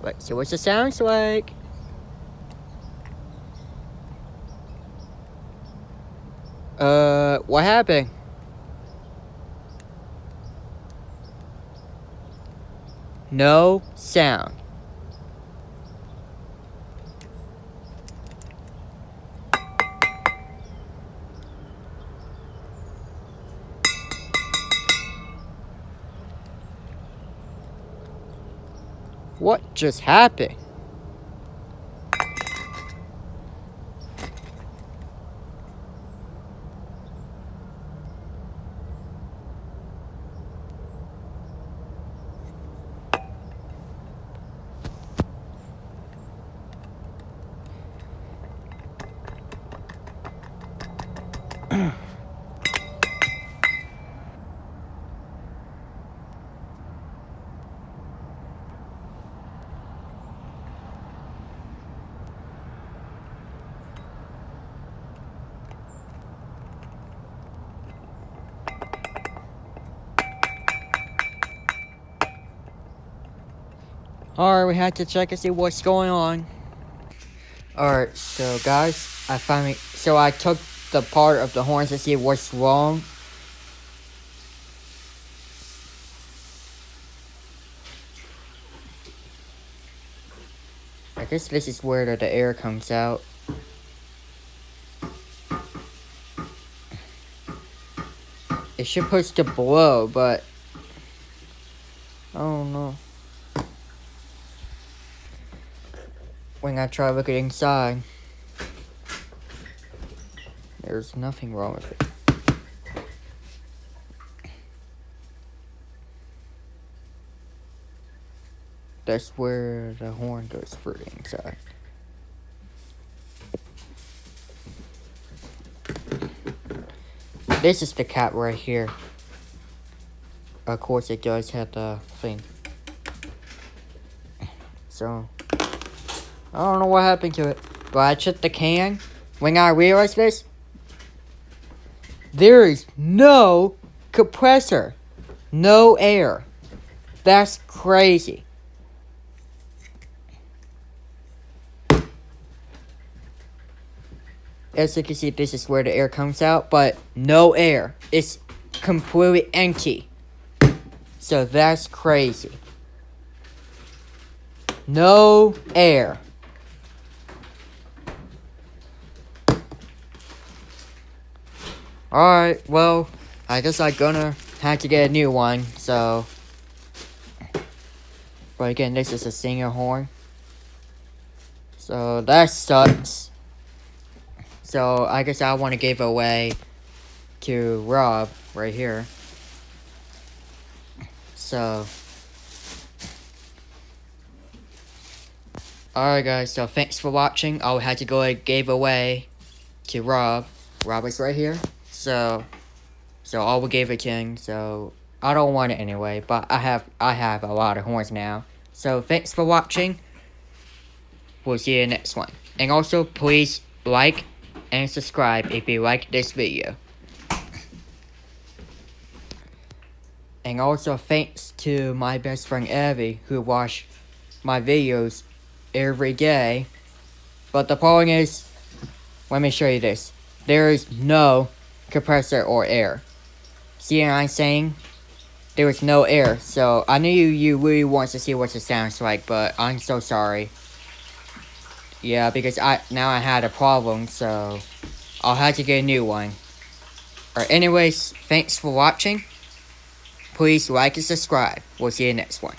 Let's see what it sounds like. What happened? No sound. What just happened? Alright, we had to check and see what's going on. Alright, so guys, I took the part of the horns to see what's wrong. I guess this is where the air comes out. It's supposed to blow, but I don't know. When I try to look inside, there's nothing wrong with it. That's where the horn goes for the inside. This is the cap right here. Of course, it does have the thing. So, I don't know what happened to it. But I checked the can. When I realized this, there is no compressor. No air. That's crazy. As you can see, this is where the air comes out, but no air. It's completely empty. So that's crazy. No air. Alright, well, I guess I'm gonna have to get a new one, so. But again, this is a single horn. So that sucks. So I guess I want to give away to Rob right here. So. Alright guys, so thanks for watching. I'll have to go and give away to Rob. Rob is right here. So I will give it to him. So I don't want it anyway, but I have a lot of horns now. So thanks for watching. We'll see you in the next one. And also please like and subscribe if you like this video. And also thanks to my best friend Evie who watched my videos every day. But the problem is, let me show you this. There is no compressor or air. See what I'm saying? There is no air. So I knew you really want to see what it sounds like, but I'm so sorry. Yeah, because now I had a problem, so I'll have to get a new one. Alright, anyways, thanks for watching. Please like and subscribe. We'll see you next one.